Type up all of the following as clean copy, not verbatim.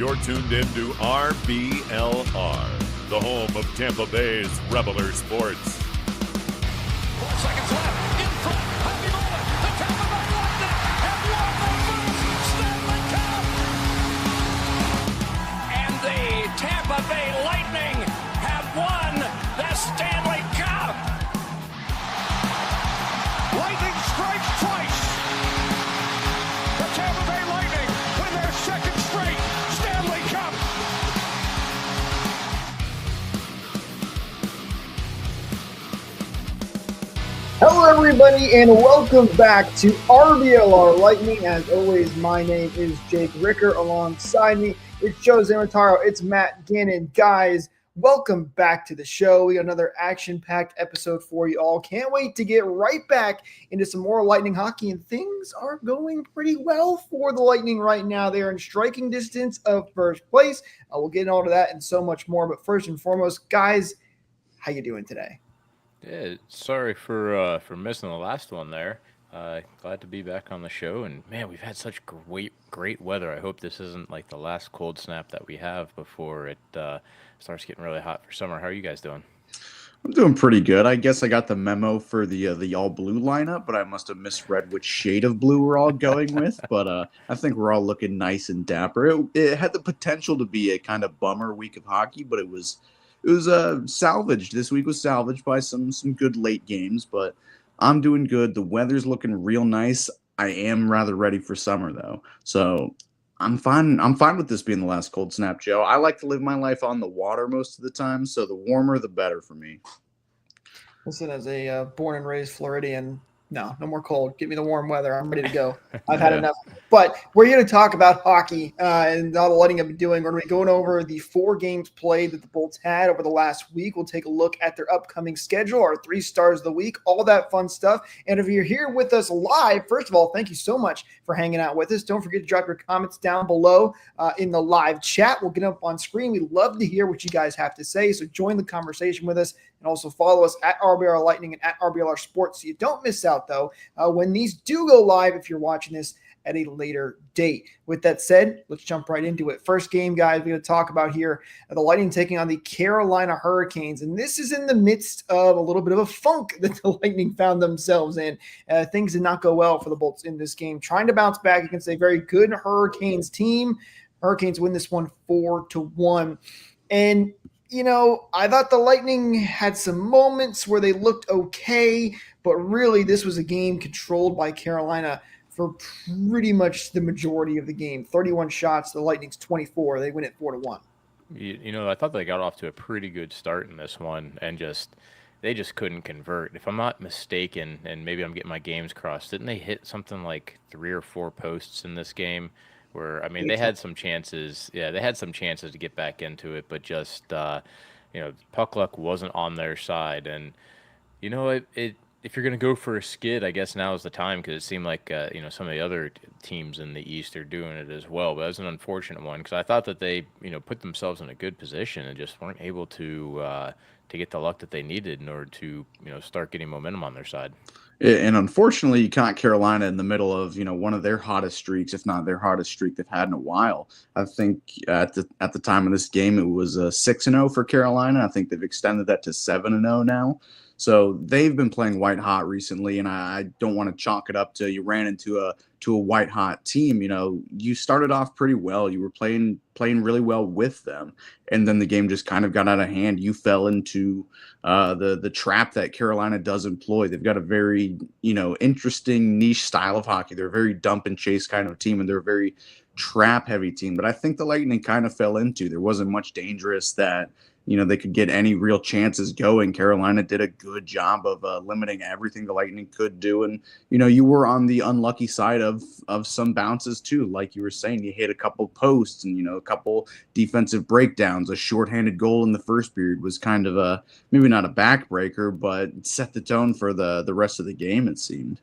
You're tuned in to RBLR, the home of Tampa Bay's Reveler Sports. 4 seconds left. In front. Happy moment. The Tampa Bay Lightning have won the first Stanley Cup. And the Tampa Bay Lightning have won the Stanley Cup. Lightning strikes twice. The Tampa Bay Lightning win their second straight Stanley Cup. Hello, everybody, and welcome back to RBLR Lightning. As always, my name is Jake Ricker. Alongside me, it's Joe Zamotaro. It's Matt Gannon. Guys, welcome back to the show. We got another action-packed episode for you all. Can't wait to get right back into some more Lightning hockey, and things are going pretty well for the Lightning right now. They are in striking distance of first place. We'll get into all of that and so much more. But first and foremost, guys, how you doing today? Yeah, sorry for missing the last one there. Glad to be back on the show, and man, we've had such great weather. I hope this isn't like the last cold snap that we have before it starts getting really hot for summer. How are you guys doing? I'm doing pretty good. I guess I got the memo for the all blue lineup, but I must have misread which shade of blue we're all going with. But I think we're all looking nice and dapper. It had the potential to be a kind of bummer week of hockey, but it was salvaged. This week was salvaged by some good late games, but I'm doing good. The weather's looking real nice. I am rather ready for summer though. So I'm fine. I'm fine with this being the last cold snap, Joe. I like to live my life on the water most of the time, so the warmer the better for me. Listen, as a born and raised Floridian, no more cold. Give me the warm weather. I'm ready to go. I've had enough. But we're here to talk about hockey and all the Lightning have been doing. We're going to be going over the 4 games played that the Bolts had over the last week. We'll take a look at their upcoming schedule, our 3 stars of the week, all that fun stuff. And if you're here with us live, first of all, thank you so much for hanging out with us. Don't forget to drop your comments down below in the live chat. We'll get up on screen. We'd love to hear what you guys have to say. So join the conversation with us. And also follow us at RBLR Lightning and at RBLR Sports so you don't miss out, though, when these do go live if you're watching this at a later date. With that said, let's jump right into it. First game, guys, we're going to talk about here, the Lightning taking on the Carolina Hurricanes. And this is in the midst of a little bit of a funk that the Lightning found themselves in. Things did not go well for the Bolts in this game. Trying to bounce back against a very good Hurricanes team. Hurricanes win this one 4-1. And you know, I thought the Lightning had some moments where they looked okay, but really this was a game controlled by Carolina for pretty much the majority of the game. 31 shots, the Lightning's 24. They win it 4-1. You know, I thought they got off to a pretty good start in this one, and they just couldn't convert. If I'm not mistaken, and maybe I'm getting my games crossed, didn't they hit something like 3 or 4 posts in this game? Where, I mean, they had some chances. Yeah, they had some chances to get back into it, but just, puck luck wasn't on their side. And, you know, if you're going to go for a skid, I guess now is the time because it seemed like, some of the other teams in the East are doing it as well. But it was an unfortunate one because I thought that they, put themselves in a good position and just weren't able to get the luck that they needed in order to, start getting momentum on their side. And unfortunately, you caught Carolina in the middle of, one of their hottest streaks, if not their hottest streak they've had in a while. I think at the time of this game, it was 6-0 for Carolina. I think they've extended that to 7-0 now. So they've been playing white hot recently, and I don't want to chalk it up to you ran into a white hot team. You started off pretty well. You were playing really well with them, and then the game just kind of got out of hand. You fell into the trap that Carolina does employ. They've got a very interesting niche style of hockey. They're a very dump and chase kind of team, and they're a very trap heavy team. But I think the Lightning kind of fell into. There wasn't much dangerous that they could get any real chances going. Carolina did a good job of limiting everything the Lightning could do. And, you were on the unlucky side of some bounces too. Like you were saying, you hit a couple posts and, a couple defensive breakdowns. A shorthanded goal in the first period was kind of maybe not a backbreaker, but set the tone for the rest of the game, it seemed.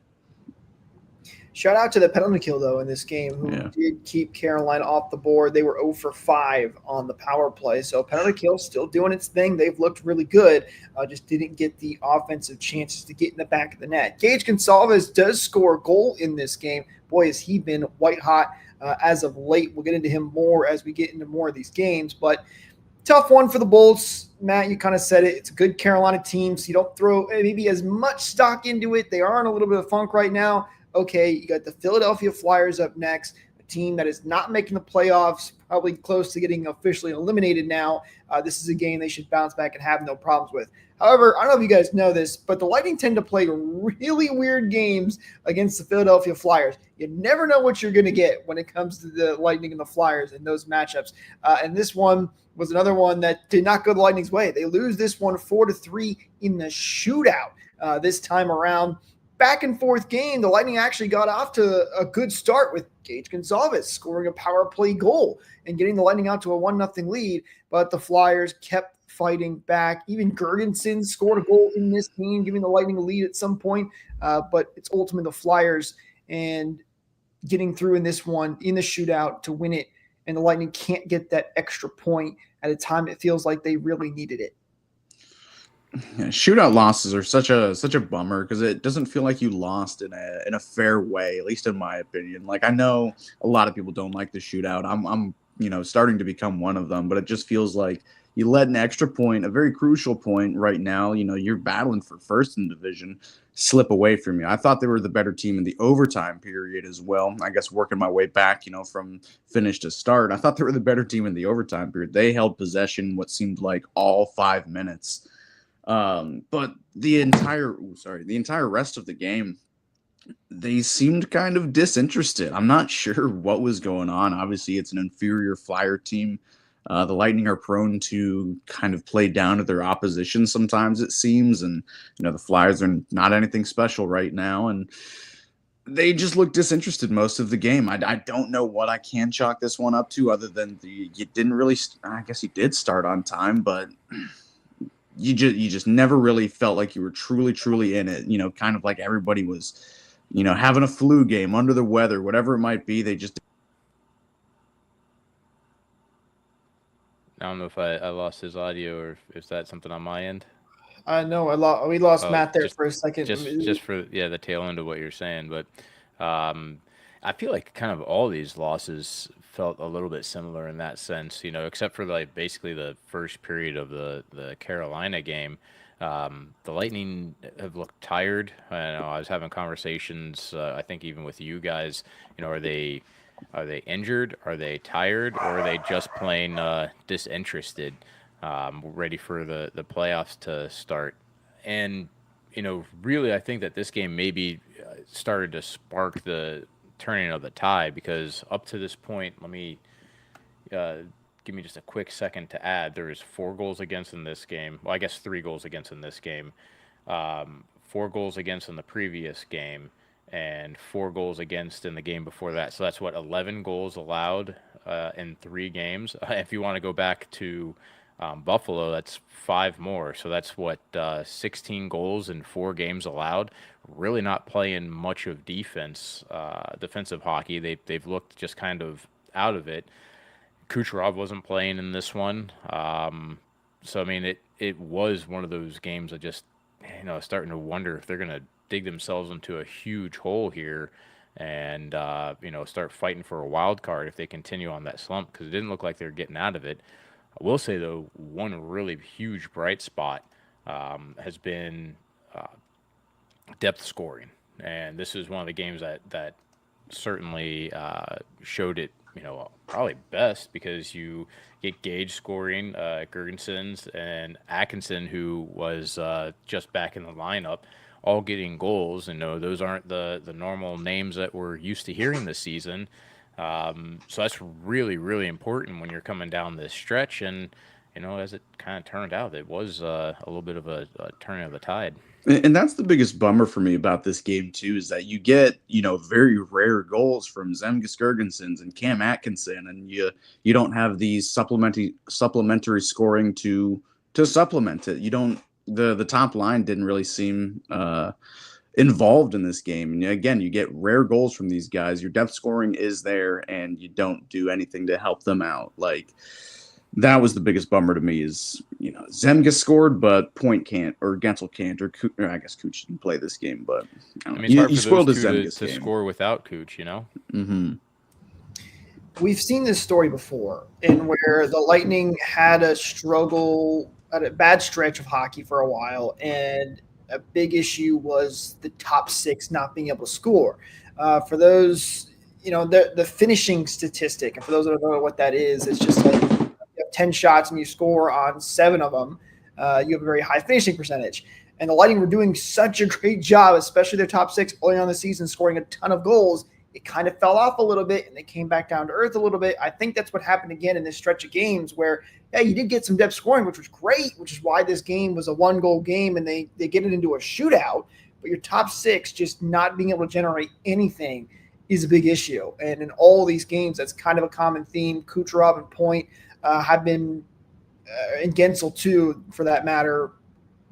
Shout out to the penalty kill, though, in this game, who did keep Carolina off the board. They were 0 for 5 on the power play. So penalty kill still doing its thing. They've looked really good. Just didn't get the offensive chances to get in the back of the net. Gage Gonsalves does score a goal in this game. Boy, has he been white hot as of late. We'll get into him more as we get into more of these games, but tough one for the Bolts. Matt, you kind of said it. It's a good Carolina team, so you don't throw maybe as much stock into it. They are in a little bit of funk right now. Okay, you got the Philadelphia Flyers up next, a team that is not making the playoffs, probably close to getting officially eliminated now. This is a game they should bounce back and have no problems with. However, I don't know if you guys know this, but the Lightning tend to play really weird games against the Philadelphia Flyers. You never know what you're going to get when it comes to the Lightning and the Flyers in those matchups. And this one was another one that did not go the Lightning's way. They lose this one 4-3 in the shootout this time around. Back and forth game, the Lightning actually got off to a good start with Gage Gonzalez scoring a power play goal and getting the Lightning out to a 1-0 lead, but the Flyers kept fighting back. Even Gergensen scored a goal in this game, giving the Lightning a lead at some point, but it's ultimately the Flyers and getting through in this one, in the shootout to win it, and the Lightning can't get that extra point at a time it feels like they really needed it. Yeah, shootout losses are such a bummer because it doesn't feel like you lost in a fair way, at least in my opinion. Like, I know a lot of people don't like the shootout. I'm starting to become one of them, but it just feels like you let an extra point, a very crucial point right now. You're battling for first in the division, slip away from you. I thought they were the better team in the overtime period as well. I guess working my way back, from finish to start, I thought they were the better team in the overtime period. They held possession what seemed like all 5 minutes. But the entire rest of the game, they seemed kind of disinterested. I'm not sure what was going on. Obviously, it's an inferior Flyer team. The Lightning are prone to kind of play down to their opposition sometimes, it seems. And, the Flyers are not anything special right now. And they just look disinterested most of the game. I don't know what I can chalk this one up to other than you didn't really – I guess you did start on time, but – you just never really felt like you were truly in it, kind of like everybody was, having a flu game, under the weather, whatever it might be. They just. I don't know if I lost his audio or if that's something on my end. No, we lost Matt there for a second. Just for the tail end of what you're saying, but I feel like kind of all these losses felt a little bit similar in that sense, except for basically the first period of the Carolina game. The Lightning have looked tired. I was having conversations, I think even with you guys, are they injured? Are they tired? Or are they just plain disinterested, ready for the playoffs to start? And, really, I think that this game maybe started to spark the turning of the tide, because up to this point, let me give me just a quick second to add, there is 4 goals against in this game. Well, I guess 3 goals against in this game, 4 goals against in the previous game, and 4 goals against in the game before that. So that's 11 goals allowed in 3 games. If you want to go back to Buffalo, that's 5 more. So that's 16 goals in 4 games allowed. Really not playing much of defensive hockey. They've looked just kind of out of it. Kucherov wasn't playing in this one. So, I mean, it was one of those games that just, starting to wonder if they're going to dig themselves into a huge hole here and, start fighting for a wild card if they continue on that slump, because it didn't look like they were getting out of it. I will say, though, one really huge bright spot has been depth scoring. And this is one of the games that certainly showed it, probably best, because you get Gage scoring, Gergensen's and Atkinson, who was just back in the lineup, all getting goals. And no, those aren't the normal names that we're used to hearing this season. So that's really, really important when you're coming down this stretch. And, as it kind of turned out, it was a little bit of a turning of the tide. And that's the biggest bummer for me about this game, too, is that you get, very rare goals from Zemgus Girgensons and Cam Atkinson, and you don't have these supplementary scoring to supplement it. You don't, the top line didn't really seem involved in this game. And again, you get rare goals from these guys. Your depth scoring is there, and you don't do anything to help them out. Like, that was the biggest bummer to me is, Zemgus scored, but Point can't, or Gensel can't, or I guess Cooch didn't play this game, but it's hard you for spoiled those the two Zemgus to game. score without Cooch, Mm-hmm. we've seen this story before, in where the Lightning had a bad stretch of hockey for a while, and a big issue was the top six not being able to score. For those, the finishing statistic, and for those that don't know what that is, it's just like you have 10 shots and you score on 7 of them, you have a very high finishing percentage. And the Lightning were doing such a great job, especially their top six early on the season, scoring a ton of goals. It kind of fell off a little bit, and they came back down to earth a little bit. I think that's what happened again in this stretch of games where, yeah, you did get some depth scoring, which was great, which is why this game was a 1-goal game, and they get it into a shootout. But your top six just not being able to generate anything is a big issue. And in all these games, that's kind of a common theme. Kucherov and Point have been, and Gensel too, for that matter,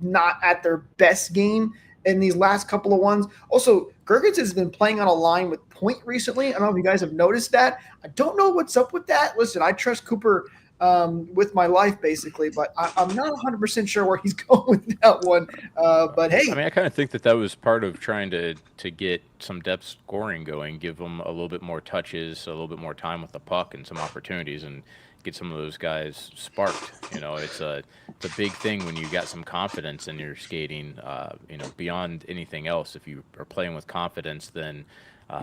not at their best game in these last couple of ones. Also, Girgensons has been playing on a line with Point recently. I don't know if you guys have noticed that. I don't know what's up with that. Listen, I trust Cooper with my life, basically, but I'm not 100% sure where he's going with that one. But hey. I mean, I kind of think that was part of trying to get some depth scoring going, give them a little bit more touches, a little bit more time with the puck and some opportunities, and get some of those guys sparked. It's a big thing when you got some confidence in your skating. Beyond anything else, if you are playing with confidence, then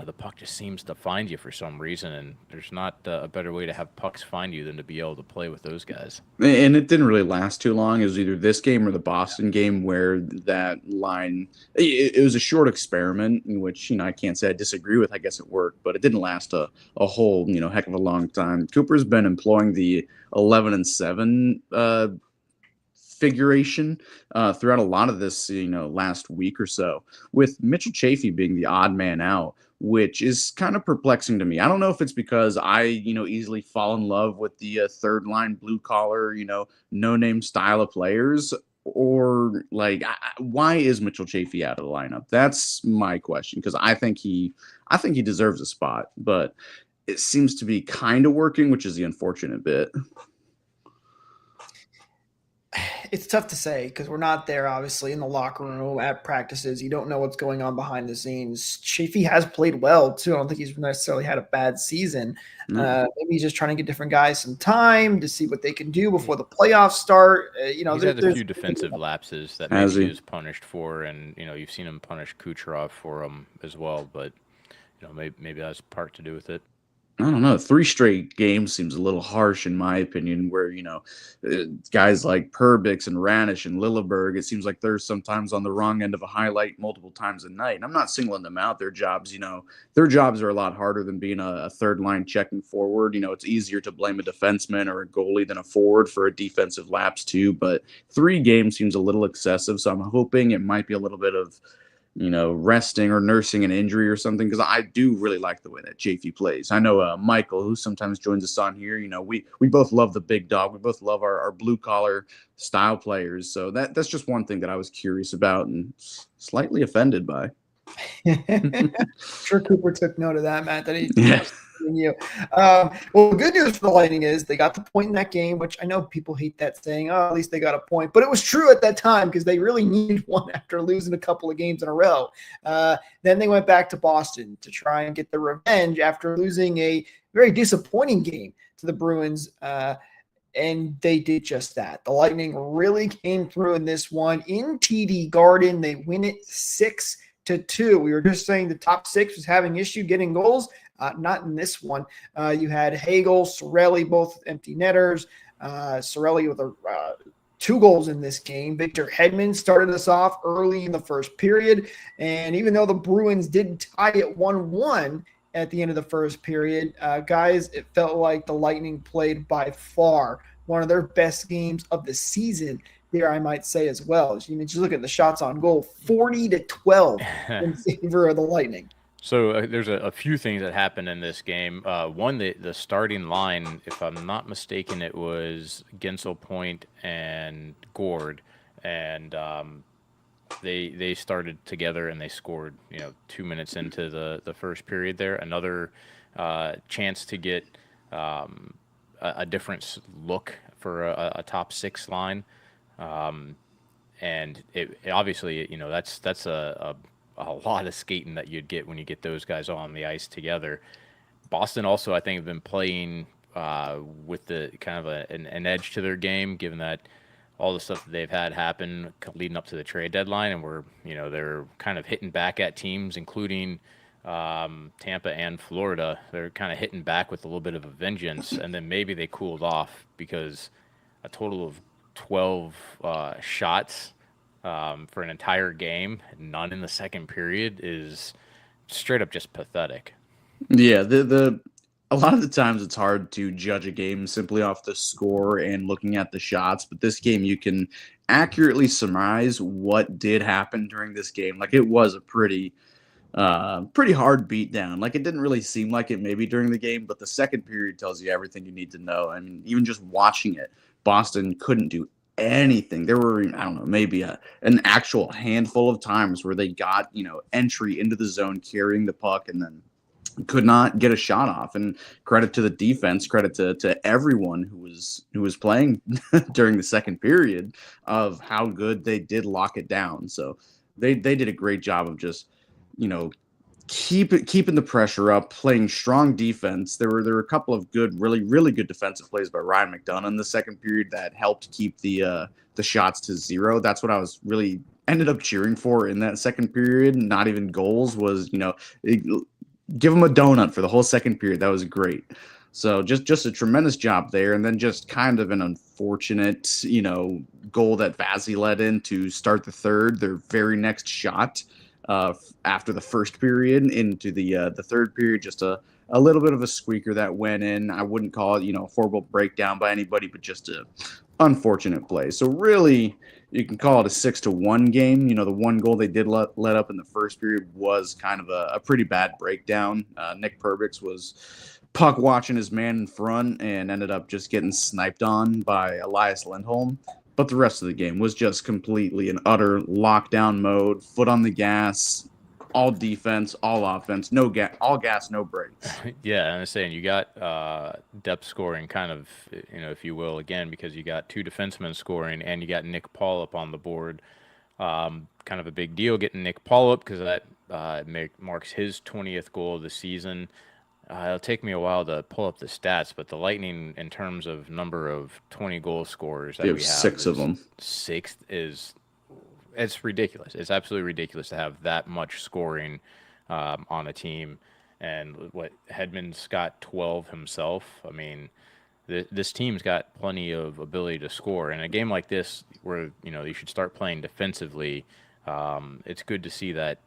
the puck just seems to find you for some reason, and there's not a better way to have pucks find you than to be able to play with those guys. And it didn't really last too long. It was either this game or the Boston game where that line, it was a short experiment in which, I can't say I disagree with. I guess it worked, but it didn't last a whole, heck of a long time. Cooper's been employing the 11-7 figuration throughout a lot of this, last week or so, with Mitchell Chaffee being the odd man out, which is kind of perplexing to me. I don't know if it's because I, easily fall in love with the third line blue collar, no name style of players, or why is Mitchell Chaffee out of the lineup? That's my question, because I think he deserves a spot, but it seems to be kind of working, which is the unfortunate bit. It's tough to say because we're not there, obviously, in the locker room at practices. You don't know what's going on behind the scenes. Chaffee has played well, too. I don't think he's necessarily had a bad season. Maybe he's just trying to get different guys some time to see what they can do before the playoffs start. He's had a few defensive lapses that maybe he was punished for, and, you've seen him punish Kucherov for them as well, but, maybe that's part to do with it. I don't know. 3 straight games seems a little harsh in my opinion, where, guys like Perbix and Ranish and Lilleberg, it seems like they're sometimes on the wrong end of a highlight multiple times a night. And I'm not singling them out. Their jobs are a lot harder than being a third line checking forward. It's easier to blame a defenseman or a goalie than a forward for a defensive lapse too. But 3 games seems a little excessive. So I'm hoping it might be a little bit of, resting or nursing an injury or something, because I do really like the way that Chaffee plays. I know Michael, who sometimes joins us on here, we both love the big dog. We both love our blue-collar style players. So that's just one thing that I was curious about and slightly offended by. Sure Cooper took note of that, Matt, that you. Well, the good news for the Lightning is they got the point in that game, which I know people hate that saying, at least they got a point. But it was true at that time because they really needed one after losing a couple of games in a row. Then they went back to Boston to try and get the revenge after losing a very disappointing game to the Bruins. And they did just that. The Lightning really came through in this one in TD Garden. They win it 6-2. We were just saying the top 6 was having issue getting goals. Not in this one. You had Hagel, Cirelli, both empty netters. Cirelli with 2 goals in this game. Victor Hedman started us off early in the first period. And even though the Bruins did tie it 1-1 at the end of the first period, guys, it felt like the Lightning played by far one of their best games of the season there, I might say as well. You just look at the shots on goal, 40-12 in favor of the Lightning. So there's a few things that happened in this game. One, the starting line, if I'm not mistaken, it was Gensel, Point, and Gord, and they started together and they scored. 2 minutes into the first period there. Another chance to get a different look for a top 6 line, and it obviously that's a lot of skating that you'd get when you get those guys on the ice together. Boston also, I think, have been playing with the kind of an edge to their game, given that all the stuff that they've had happen leading up to the trade deadline, and they're kind of hitting back at teams, including Tampa and Florida. They're kind of hitting back with a little bit of a vengeance, and then maybe they cooled off because a total of 12 shots for an entire game, none in the second period, is straight up just pathetic. Yeah, a lot of the times it's hard to judge a game simply off the score and looking at the shots, but this game you can accurately surmise what did happen during this game. Like, it was a pretty hard beatdown. Like, it didn't really seem like it maybe during the game, but the second period tells you everything you need to know. I mean, even just watching it, Boston couldn't do anything. There were, I don't know, maybe an actual handful of times where they got, entry into the zone carrying the puck and then could not get a shot off. And credit to the defense, credit to everyone who was playing during the second period of how good they did lock it down. So they did a great job of just, keeping the pressure up, playing strong defense. There were a couple of good, really, really good defensive plays by Ryan McDonough in the second period that helped keep the shots to zero. That's what I was really ended up cheering for in that second period. Not even goals, was, give them a donut for the whole second period. That was great. So just a tremendous job there. And then just kind of an unfortunate, goal that Vazzy let in to start the third, their very next shot after the first period into the third period. Just a little bit of a squeaker that went in. I wouldn't call it, a horrible breakdown by anybody, but just a unfortunate play. So really, you can call it a 6-1 game. The one goal they did let up in the first period was kind of a pretty bad breakdown. Nick Perbix was puck watching his man in front and ended up just getting sniped on by Elias Lindholm. But the rest of the game was just completely an utter lockdown mode, foot on the gas, all defense, all offense, all gas, no brakes. Yeah, and I'm saying you got depth scoring, kind of, if you will, again, because you got two defensemen scoring and you got Nick Paul up on the board. Kind of a big deal getting Nick Paul up because that marks his 20th goal of the season. It'll take me a while to pull up the stats, but the Lightning, in terms of number of 20 goal scorers that we have, 6 of them. Sixth it's ridiculous. It's absolutely ridiculous to have that much scoring on a team. And what Hedman's got 12 himself. I mean, this team's got plenty of ability to score. In a game like this, where you should start playing defensively, it's good to see that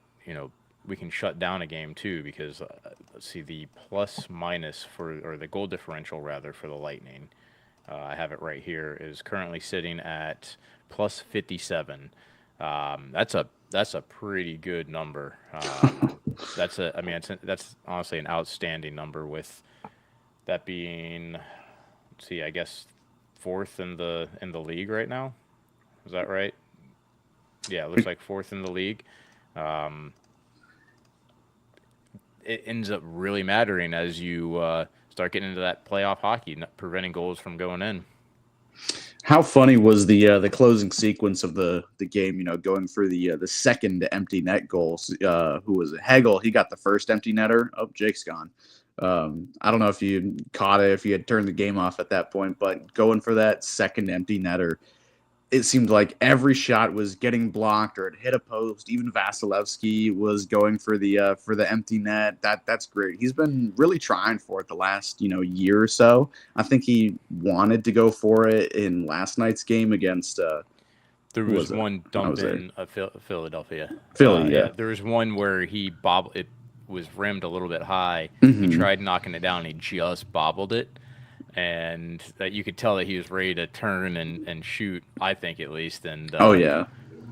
we can shut down a game too. Because let's see, the plus minus or the goal differential rather for the Lightning, I have it right here, is currently sitting at plus 57. That's a pretty good number. That's honestly an outstanding number, with that being, let's see, I guess fourth in the league right now. Is that right? Yeah, it looks like fourth in the league. It ends up really mattering as you start getting into that playoff hockey, not preventing goals from going in. How funny was the closing sequence of the game? Going for the second empty net goals. Who was it? Hagel. He got the first empty netter. Oh, Jake's gone. I don't know if you caught it, if you had turned the game off at that point, but going for that second empty netter, it seemed like every shot was getting blocked or it hit a post. Even Vasilevsky was going for the empty net. That's great. He's been really trying for it the last year or so. I think he wanted to go for it in last night's game against. There was one dump in Philadelphia. Philly, yeah. There was one where he bobbled. It was rimmed a little bit high. Mm-hmm. He tried knocking it down. And he just bobbled it. And that you could tell that he was ready to turn and shoot, I think, at least. And yeah,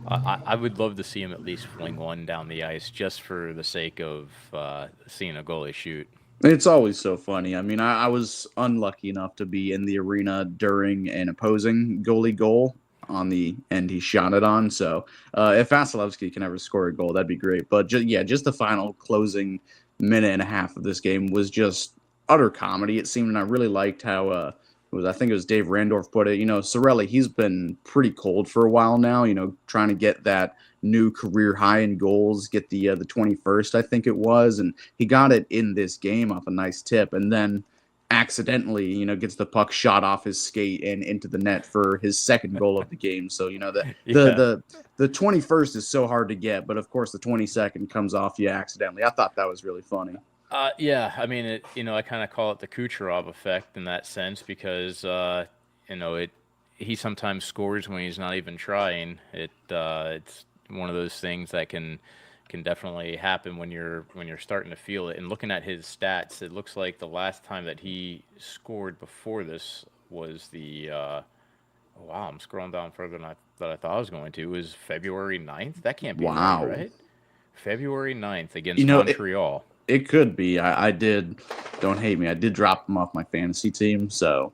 I would love to see him at least fling one down the ice just for the sake of seeing a goalie shoot. It's always so funny. I mean, I was unlucky enough to be in the arena during an opposing goalie goal on the end he shot it on. So if Vasilevsky can ever score a goal, that'd be great. But just the final closing minute and a half of this game was just utter comedy, it seemed, and I really liked how I think it was Dave Randorf put it. Cirelli, he's been pretty cold for a while now. Trying to get that new career high in goals, get the 21st, I think it was, and he got it in this game off a nice tip, and then accidentally, gets the puck shot off his skate and into the net for his second goal of the game. So, the 21st is so hard to get, but of course the 22nd comes off you accidentally. I thought that was really funny. Yeah, I mean, I kind of call it the Kucherov effect in that sense because, he sometimes scores when he's not even trying. It's one of those things that can definitely happen when you're starting to feel it. And looking at his stats, it looks like the last time that he scored before this was wow, I'm scrolling down further than I thought I was going to. It was February 9th. That can't be right? February 9th against Montreal. It could be. I did, don't hate me, I did drop him off my fantasy team, so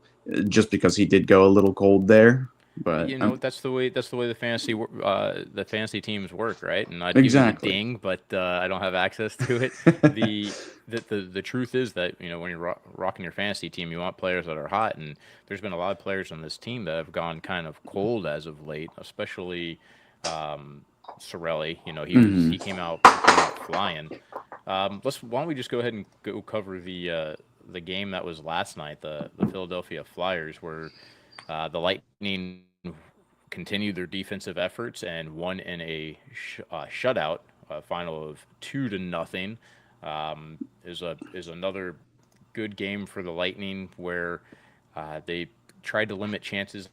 just because he did go a little cold there. But that's the way the fantasy teams work, right? And I'd give you a ding, but I don't have access to it. The truth is that when you're rocking your fantasy team, you want players that are hot, and there's been a lot of players on this team that have gone kind of cold as of late, especially Cirelli. He came out flying. Why don't we just go ahead and go cover the game that was last night, the Philadelphia Flyers, where the Lightning continued their defensive efforts and won in a shutout, a final of 2-0. Is another good game for the Lightning where they tried to limit chances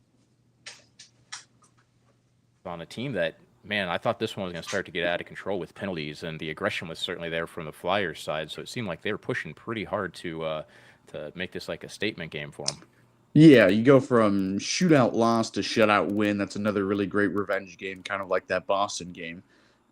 on a team that, man, I thought this one was going to start to get out of control with penalties, and the aggression was certainly there from the Flyers side. So it seemed like they were pushing pretty hard to make this like a statement game for them. Yeah, you go from shootout loss to shutout win. That's another really great revenge game, kind of like that Boston game.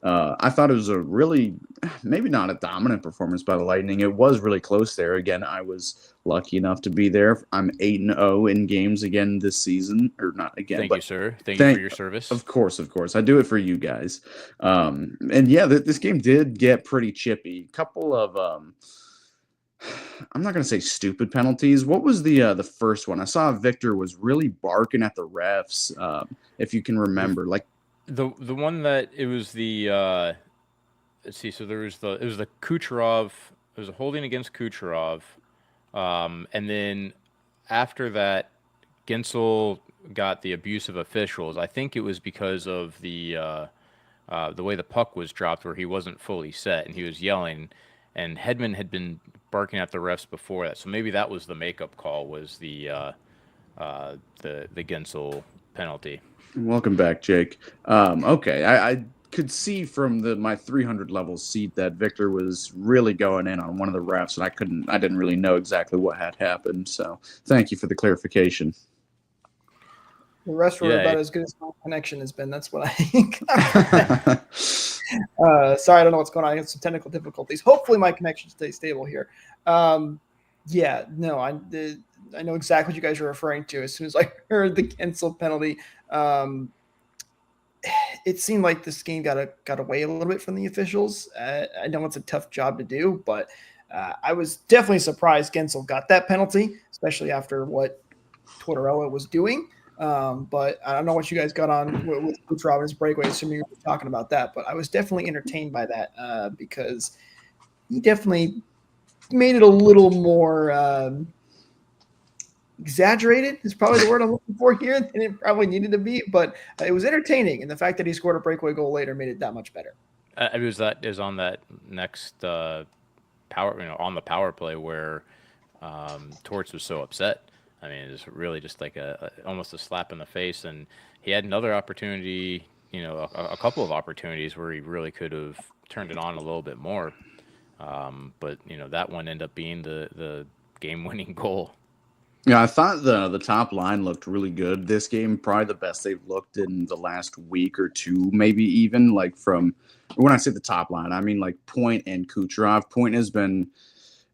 I thought it was a really, maybe not a dominant performance by the Lightning. It was really close there. Again, I was lucky enough to be there. I'm 8-0 in games again this season, or not again. Thank you, sir. Thank you for your service. Of course. I do it for you guys. And yeah, this game did get pretty chippy. A couple of I'm not going to say stupid penalties. What was the first one? I saw Victor was really barking at the refs. If you can remember, like the one that it was the let's see. So it was the Kucherov. It was a holding against Kucherov, and then after that, Gensel got the abuse of officials. I think it was because of the way the puck was dropped, where he wasn't fully set and he was yelling. And Hedman had been barking at the refs before that, so maybe that was the makeup call. Was the Gensel penalty? Welcome back, Jake. Okay, I could see from my 300 level seat that Victor was really going in on one of the refs, and I didn't really know exactly what had happened. So thank you for the clarification. The rest were about as good as my connection has been. That's what I think. Sorry, I don't know what's going on. I have some technical difficulties. Hopefully my connection stays stable here. I know exactly what you guys are referring to. As soon as I heard the cancel penalty, it seemed like this game got away a little bit from the officials. I know it's a tough job to do, but I was definitely surprised Gensel got that penalty, especially after what Tortorella was doing. But I don't know what you guys got on with Kucherov and his breakaway, assuming you're talking about that. But I was definitely entertained by that because he definitely made it a little more exaggerated is probably the word I'm looking for here than it probably needed to be. But it was entertaining, and the fact that he scored a breakaway goal later made it that much better. It was on that next on the power play where Torts was so upset. I mean, it's really just like almost a slap in the face. And he had another opportunity, a couple of opportunities where he really could have turned it on a little bit more. But that one ended up being the game-winning goal. Yeah, I thought the top line looked really good this game. Probably the best they've looked in the last week or two, maybe even. Like when I say the top line, I mean like Point and Kucherov. Point has been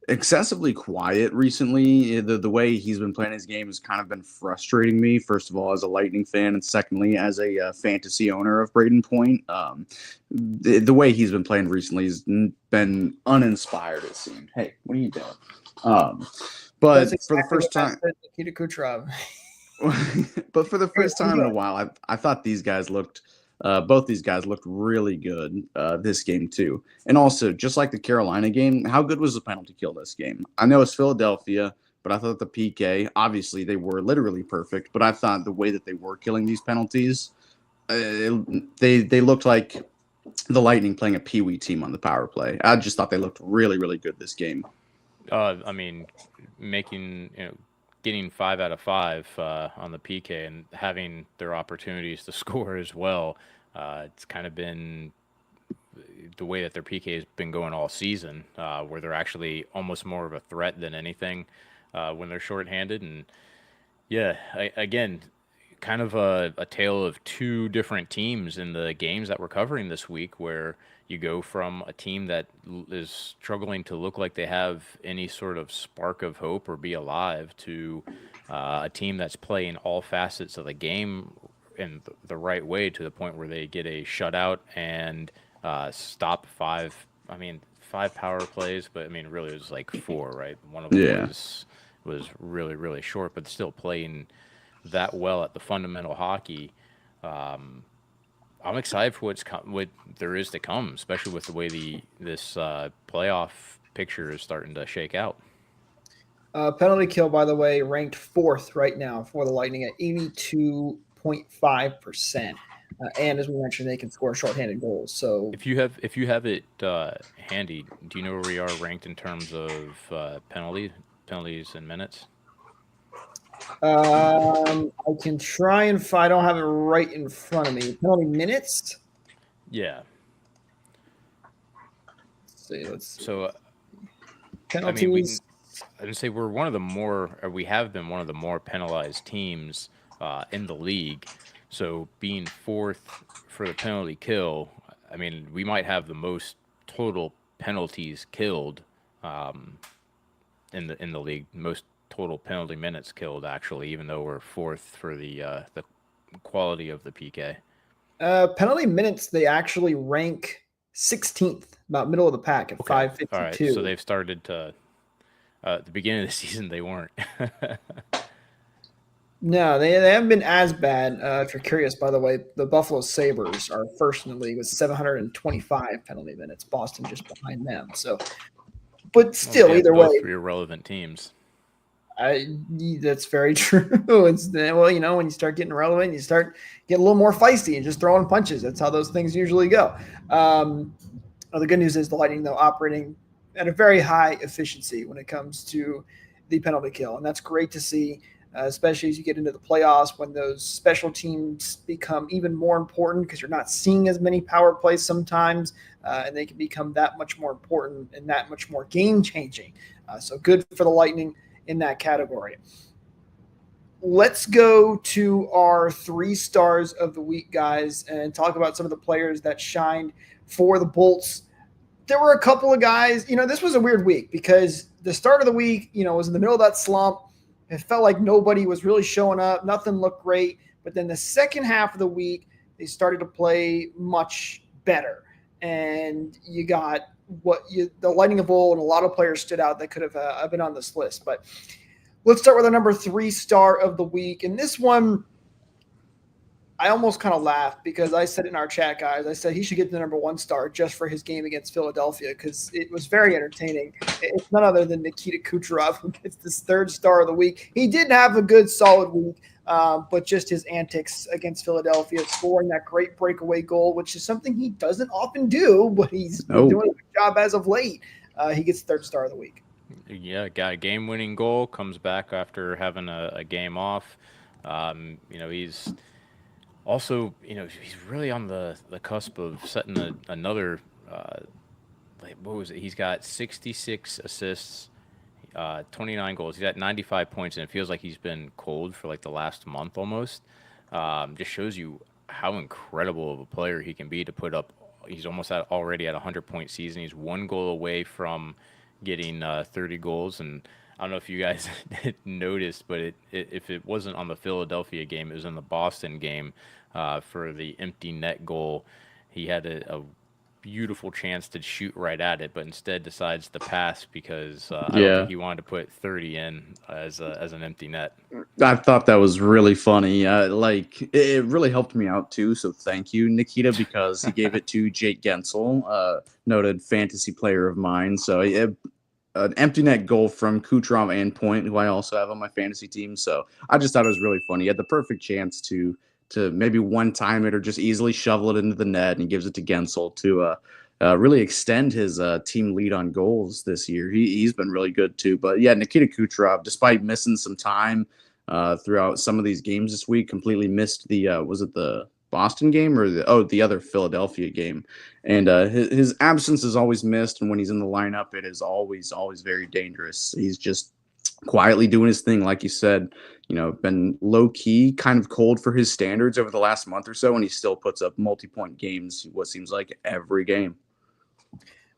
excessively quiet recently. The way he's been playing his game has kind of been frustrating me, first of all, as a Lightning fan, and secondly, as a fantasy owner of Braden Point. The way he's been playing recently has been uninspired, it seemed. Hey, what are you doing? But That's for the exactly first what I time, said, Nikita Kucherov. but for the first time in a good. while, I thought these guys looked, both these guys looked really good this game too. And also, just like the Carolina game, how good was the penalty kill this game? I know it's Philadelphia, but I thought the PK, obviously they were literally perfect, but I thought the way that they were killing these penalties, they looked like the Lightning playing a Pee-wee team on the power play. I just thought they looked really, really good this game. I mean, getting 5 out of 5 on the PK and having their opportunities to score as well. It's kind of been the way that their PK has been going all season, where they're actually almost more of a threat than anything when they're shorthanded. And yeah, again, kind of a tale of two different teams in the games that we're covering this week, where you go from a team that is struggling to look like they have any sort of spark of hope or be alive to a team that's playing all facets of the game in the right way, to the point where they get a shutout and stop 5 power plays, but I mean really it was like 4, right? One of them was really, really short, but still playing that well at the fundamental hockey. I'm excited for what there is to come, especially with the way this playoff picture is starting to shake out. Penalty kill, by the way, ranked 4th right now for the Lightning at 82.5%. And as we mentioned, they can score shorthanded goals. So if you have it handy, do you know where we are ranked in terms of penalties and minutes? I can try and find. I don't have it right in front of me. Penalty minutes. Yeah. Let's see. So, penalties. I mean, I would say we have been one of the more penalized teams in the league. So being 4th for the penalty kill, I mean, we might have the most total penalties killed in the league, most total penalty minutes killed, actually, even though we're 4th for the quality of the PK. Penalty minutes, they actually rank 16th, about middle of the pack at 552. All right, so they've started to. At the beginning of the season, they weren't. No, they haven't been as bad. If you're curious, by the way, the Buffalo Sabres are first in the league with 725 penalty minutes. Boston just behind them. So, but still, either way, 3 irrelevant teams. That's very true. It's when you start getting relevant, you start getting a little more feisty and just throwing punches. That's how those things usually go. The good news is the Lightning, though, operating at a very high efficiency when it comes to the penalty kill, and that's great to see. Especially as you get into the playoffs, when those special teams become even more important, because you're not seeing as many power plays sometimes, and they can become that much more important and that much more game-changing. So good for the Lightning in that category. Let's go to our 3 stars of the week, guys, and talk about some of the players that shined for the Bolts. There were a couple of guys, this was a weird week because the start of the week, was in the middle of that slump. It felt like nobody was really showing up. Nothing looked great. But then the second half of the week, they started to play much better. And you got the Lightning of old, and a lot of players stood out that could have been on this list. But let's start with our number 3 star of the week. And this one, I almost kind of laughed because I said in our chat, guys, I said he should get the number 1 star just for his game against Philadelphia because it was very entertaining. It's none other than Nikita Kucherov who gets this 3rd star of the week. He did have a good, solid week, but just his antics against Philadelphia, scoring that great breakaway goal, which is something he doesn't often do, but he's been doing a good job as of late. He gets 3rd star of the week. Yeah, got a game-winning goal, comes back after having a game off. He's – also, he's really on the cusp of setting another, what was it? He's got 66 assists, 29 goals. He's got 95 points, and it feels like he's been cold for like the last month almost. Just shows you how incredible of a player he can be to put up. He's almost already at a 100-point season. He's 1 goal away from getting 30 goals, and I don't know if you guys noticed, but if it wasn't on the Philadelphia game, it was in the Boston game for the empty net goal. He had a beautiful chance to shoot right at it, but instead decides to pass because I don't Yeah. think he wanted to put 30 in as an empty net. I thought that was really funny. It really helped me out too. So thank you, Nikita, because he gave it to Jake Gensel, noted fantasy player of mine. So an empty net goal from Kucherov and Point, who I also have on my fantasy team. So I just thought it was really funny. He had the perfect chance to maybe one time it or just easily shovel it into the net, and he gives it to Gensel to really extend his team lead on goals this year. He's been really good too. But yeah, Nikita Kucherov, despite missing some time throughout some of these games this week, completely missed the was it the Boston game or the other Philadelphia game, and his absence is always missed, and when he's in the lineup, it is always very dangerous. He's just quietly doing his thing, like you said. Been low key, kind of cold for his standards over the last month or so, and he still puts up multi-point games. What seems like every game.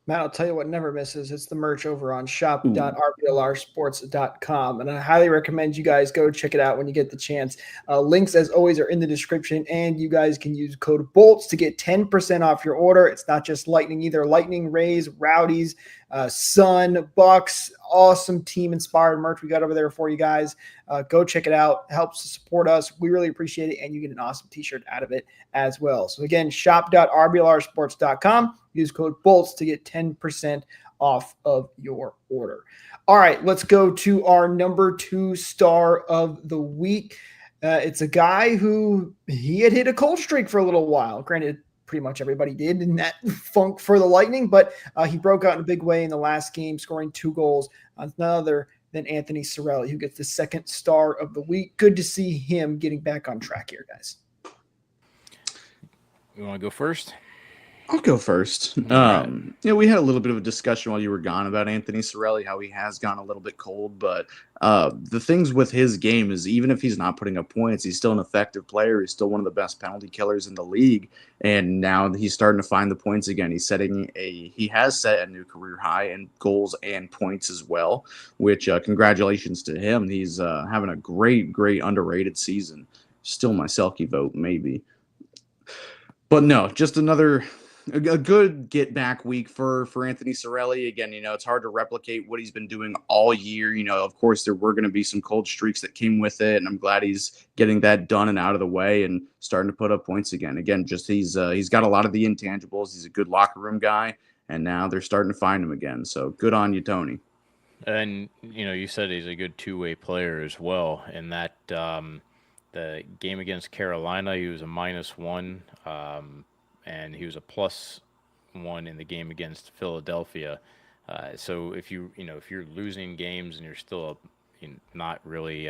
Matt, I'll tell you what never misses. It's the merch over on shop.rblrsports.com. And I highly recommend you guys go check it out when you get the chance. Links, as always, are in the description. And you guys can use code BOLTS to get 10% off your order. It's not just Lightning either. Lightning, Rays, Rowdies, Sun, Bucks, awesome team-inspired merch we got over there for you guys. Go check it out. It helps to support us. We really appreciate it. And you get an awesome t-shirt out of it as well. So again, shop.rblrsports.com. Use code BOLTS to get 10% off of your order. All right, let's go to our number 2 star of the week. It's a guy who he had hit a cold streak for a little while. Granted, pretty much everybody did in that funk for the Lightning, but he broke out in a big way in the last game, scoring 2 goals. None other than Anthony Cirelli, who gets the 2nd star of the week. Good to see him getting back on track here, guys. You want to go first? I'll go first. We had a little bit of a discussion while you were gone about Anthony Cirelli, how he has gone a little bit cold. But the things with his game is even if he's not putting up points, he's still an effective player. He's still one of the best penalty killers in the league. And now he's starting to find the points again. He has set a new career high in goals and points as well, which congratulations to him. He's having a great underrated season. Still my Selke vote, maybe. But no, just a good get back week for Anthony Cirelli. Again, it's hard to replicate what he's been doing all year. Of course, there were going to be some cold streaks that came with it, and I'm glad he's getting that done and out of the way and starting to put up points again. Again, just he's got a lot of the intangibles. He's a good locker room guy, and now they're starting to find him again. So good on you, Tony. And you said he's a good two-way player as well. In that the game against Carolina, he was a -1. And he was a +1 in the game against Philadelphia. So if you're losing games and you're still not really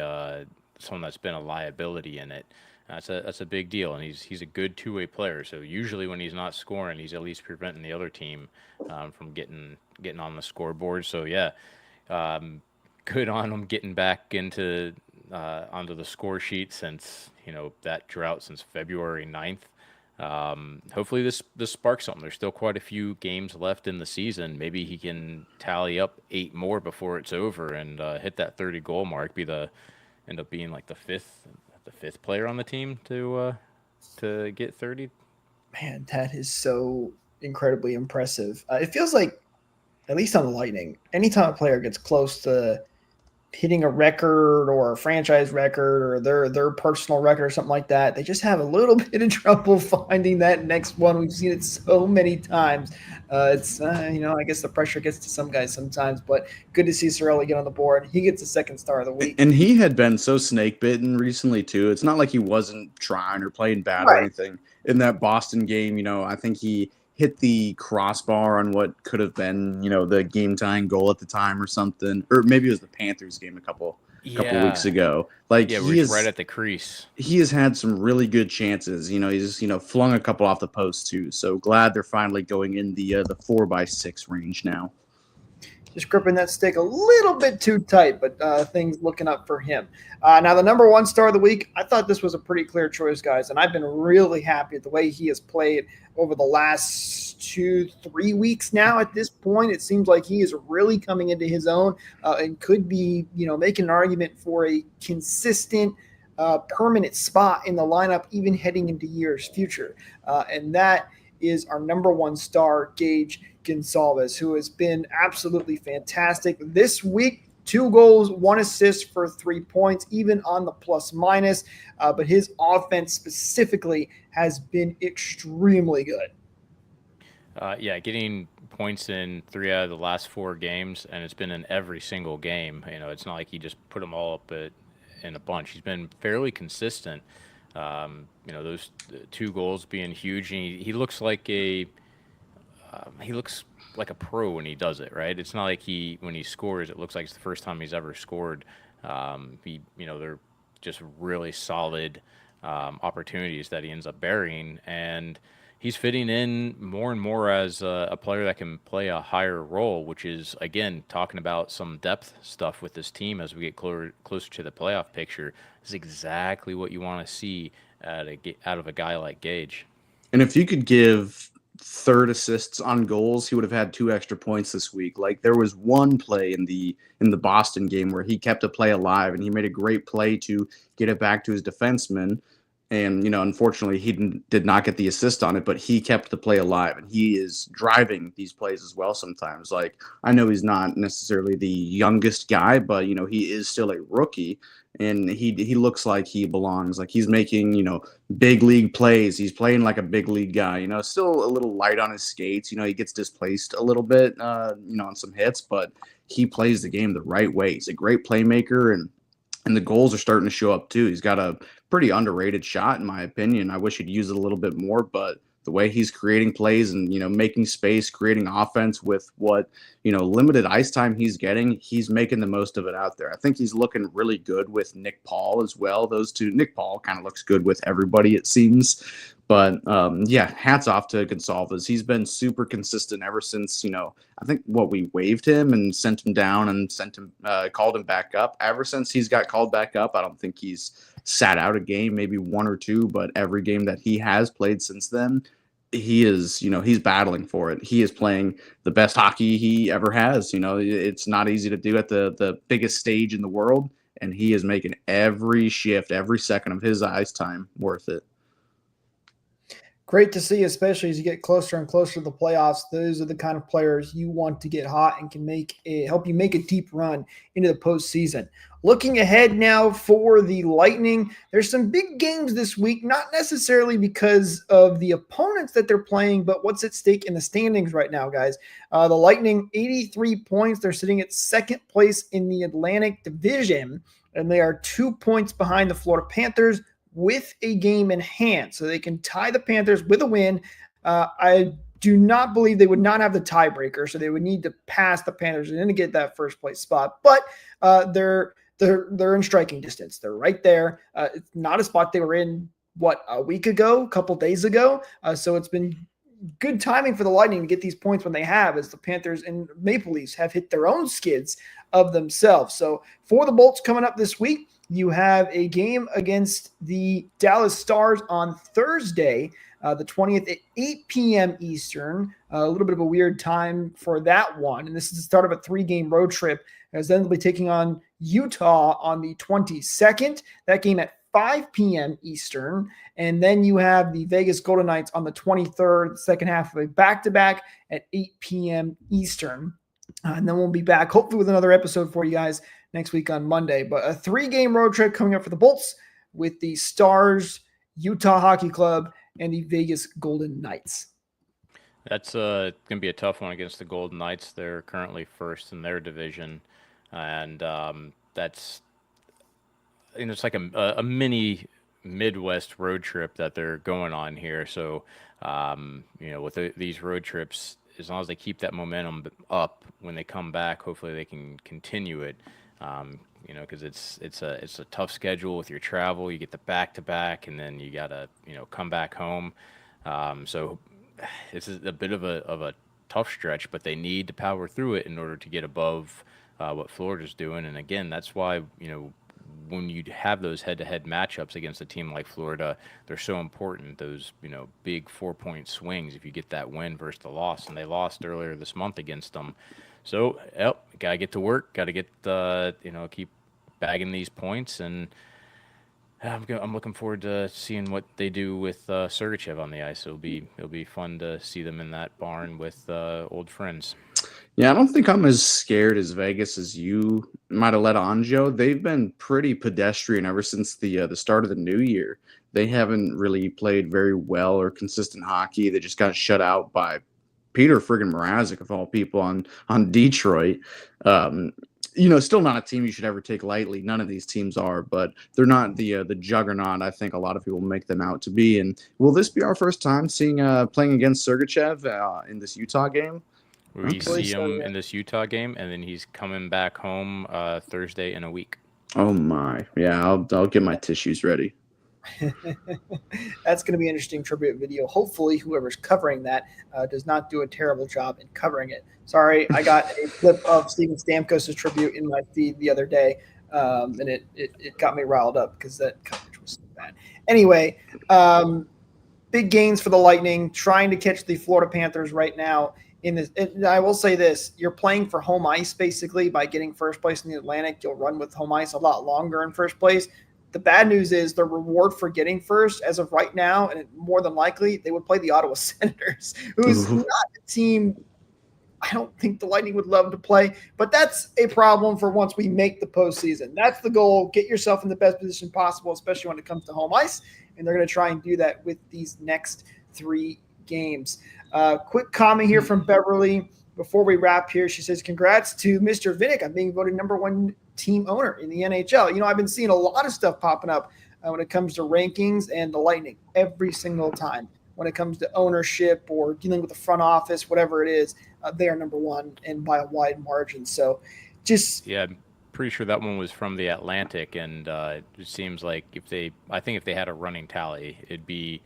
someone that's been a liability in it, that's a big deal. And he's a good two-way player. So usually when he's not scoring, he's at least preventing the other team from getting on the scoreboard. So yeah, good on him getting back onto the score sheet since that drought since February 9th. Hopefully this sparks something. There's still quite a few games left in the season. Maybe he can tally up 8 more before it's over and hit that 30 goal mark. End up being like the fifth player on the team to get 30. Man, that is so incredibly impressive. It feels like, at least on the Lightning, anytime a player gets close to hitting a record or a franchise record or their personal record or something like that, they just have a little bit of trouble finding that next one. We've seen it so many times. It's I guess the pressure gets to some guys sometimes, but good to see Cirelli get on the board. He gets the 2nd star of the week. And he had been so snake bitten recently too. It's not like he wasn't trying or playing bad or anything. In that Boston game, I think he hit the crossbar on what could have been, the game-tying goal at the time or something. Or maybe it was the Panthers game a couple weeks ago. He was right at the crease. He has had some really good chances. He's flung a couple off the post too. So glad they're finally going in the 4x6 range now. Just gripping that stick a little bit too tight, but things looking up for him. Now, the number 1 star of the week, I thought this was a pretty clear choice, guys, and I've been really happy with the way he has played over the last 2-3 weeks now. At this point, it seems like he is really coming into his own and could be, making an argument for a consistent, permanent spot in the lineup, even heading into years future. And that is our number one star, Gage Gonzalez, who has been absolutely fantastic this week. 2 goals, 1 assist for 3 points, even on the plus minus. But his offense specifically has been extremely good. Getting points in 3 out of the last 4 games, and it's been in every single game. It's not like he just put them all up in a bunch. He's been fairly consistent. Those 2 goals being huge. And he looks like he looks like a pro when he does it, right? It's not like when he scores, it looks like it's the first time he's ever scored. They're just really solid opportunities that he ends up burying, and he's fitting in more and more as a player that can play a higher role, which is, again, talking about some depth stuff with this team as we get closer to the playoff picture. This is exactly what you want to see out of a guy like Gage. And if you could give third assists on goals, he would have had 2 extra points this week. Like, there was one play in the Boston game where he kept a play alive, and he made a great play to get it back to his defenseman. And, unfortunately, he did not get the assist on it, but he kept the play alive, and he is driving these plays as well sometimes. Like, I know he's not necessarily the youngest guy, but, he is still a rookie, and he looks like he belongs. Like, he's making, big league plays. He's playing like a big league guy, still a little light on his skates. He gets displaced a little bit, on some hits, but he plays the game the right way. He's a great playmaker, and the goals are starting to show up too. He's got a pretty underrated shot, in my opinion. I wish he'd use it a little bit more, but the way he's creating plays and, making space, creating offense with what, limited ice time he's getting, he's making the most of it out there. I think he's looking really good with Nick Paul as well. Those two, Nick Paul kind of looks good with everybody, it seems. But, hats off to Gonzalez. He's been super consistent ever since, I think we waived him and sent him down and called him back up. Ever since he's got called back up, I don't think he's sat out a game, maybe 1 or 2, but every game that he has played since then, he is, he's battling for it. He is playing the best hockey he ever has. It's not easy to do at the biggest stage in the world, and he is making every shift, every second of his ice time worth it. Great to see, especially as you get closer and closer to the playoffs. Those are the kind of players you want to get hot and can help you make a deep run into the postseason. Looking ahead now for the Lightning, there's some big games this week, not necessarily because of the opponents that they're playing, but what's at stake in the standings right now, guys. The Lightning, 83 points. They're sitting at second place in the Atlantic Division, and they are 2 points behind the Florida Panthers with a game in hand. So they can tie the Panthers with a win. I do not believe they would not have the tiebreaker, so they would need to pass the Panthers and then to get that first place spot. But they're in striking distance. They're right there. It's not a spot they were in, a week ago, a couple days ago. So it's been good timing for the Lightning to get these points when they have, as the Panthers and Maple Leafs have hit their own skids of themselves. So for the Bolts coming up this week, you have a game against the Dallas Stars on Thursday, the 20th at 8 p.m. Eastern. A little bit of a weird time for that one. And this is the start of a 3-game road trip, as then they'll be taking on Utah on the 22nd. That game at 5 p.m. Eastern. And then you have the Vegas Golden Knights on the 23rd, the second half of a back-to-back at 8 p.m. Eastern. And then we'll be back hopefully with another episode for you guys next week on Monday. But a 3-game road trip coming up for the Bolts with the Stars, Utah Hockey Club, and the Vegas Golden Knights. That's going to be a tough one against the Golden Knights. They're currently first in their division. And it's like a mini Midwest road trip that they're going on here. So, with these road trips, as long as they keep that momentum up when they come back, hopefully they can continue it. Because it's a tough schedule with your travel. You get the back-to-back, and then you gotta come back home. So this is a bit of a tough stretch, but they need to power through it in order to get above what Florida's doing. And again, that's why when you have those head-to-head matchups against a team like Florida, they're so important. Those big 4-point swings. If you get that win versus the loss, and they lost earlier this month against them. So, gotta get to work. Gotta get keep bagging these points, and I'm looking forward to seeing what they do with Sergachev on the ice. It'll be fun to see them in that barn with old friends. Yeah, I don't think I'm as scared as Vegas as you might have let on, Joe. They've been pretty pedestrian ever since the start of the new year. They haven't really played very well or consistent hockey. They just got shut out by Peter friggin' Mrazek of all people on Detroit. Still not a team you should ever take lightly. None of these teams are, but they're not the juggernaut I think a lot of people make them out to be. And will this be our first time seeing playing against Sergachev in this Utah game? We see him in this Utah game, and then he's coming back home Thursday in a week. Oh my, yeah, I'll get my tissues ready. That's going to be an interesting tribute video. Hopefully, whoever's covering that does not do a terrible job in covering it. Sorry, I got a clip of Steven Stamkos' tribute in my feed the other day, and it got me riled up because that coverage was so bad. Anyway, big gains for the Lightning, trying to catch the Florida Panthers right now. I will say this, you're playing for home ice basically by getting first place in the Atlantic. You'll run with home ice a lot longer in first place. The bad news is the reward for getting first as of right now, and more than likely they would play the Ottawa Senators, who's not a team I don't think the Lightning would love to play, but that's a problem for once we make the postseason. That's the goal. Get yourself in the best position possible, especially when it comes to home ice, and they're going to try and do that with these next 3 games. Quick comment here from Beverly before we wrap here. She says, congrats to Mr. Vinik on being voted #1 team owner in the NHL. I've been seeing a lot of stuff popping up when it comes to rankings and the Lightning every single time. When it comes to ownership or dealing with the front office, whatever it is, they are #1 and by a wide margin. So yeah, I'm pretty sure that one was from the Atlantic, and it seems like if they had a running tally, it'd be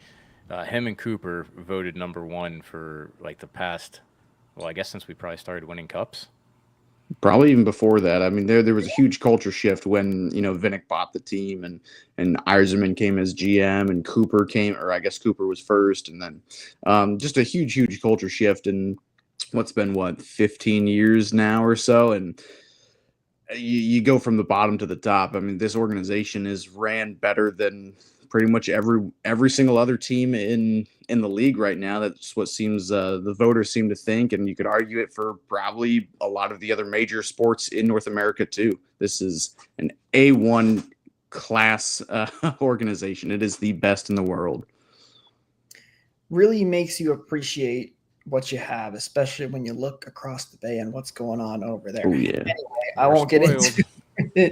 him and Cooper voted #1 for like the past, I guess since we probably started winning cups. Probably even before that. I mean, there was a huge culture shift when, Vinik bought the team and Yzerman came as GM and Cooper came, or I guess Cooper was first. And then just a huge, huge culture shift in what's been, 15 years now or so. And you go from the bottom to the top. I mean, this organization is ran better than pretty much every single other team in the league right now. That's what seems the voters seem to think, and you could argue it for probably a lot of the other major sports in North America too. This is an A1 class organization. It is the best in the world. Really makes you appreciate what you have, especially when you look across the bay and what's going on over there. Oh yeah. Anyway, I won't get into we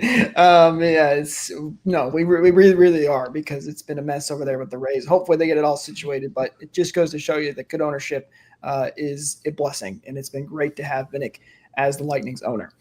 really are, because it's been a mess over there with the Rays. Hopefully they get it all situated, but it just goes to show you that good ownership is a blessing, and it's been great to have Vinik as the Lightning's owner.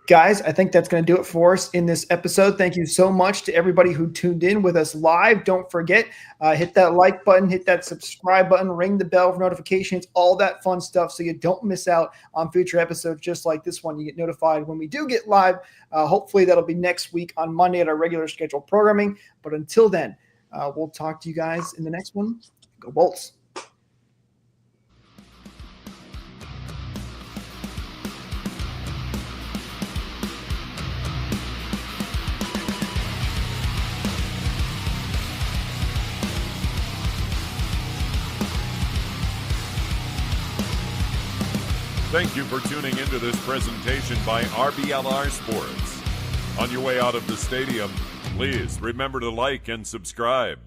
Guys, I think that's going to do it for us in this episode. Thank you so much to everybody who tuned in with us live. Don't forget, hit that like button, hit that subscribe button, ring the bell for notifications, all that fun stuff, so you don't miss out on future episodes just like this one. You get notified when we do get live. Hopefully that'll be next week on Monday at our regular scheduled programming. But until then, we'll talk to you guys in the next one. Go Bolts. Thank you for tuning into this presentation by RBLR Sports. On your way out of the stadium, please remember to like and subscribe.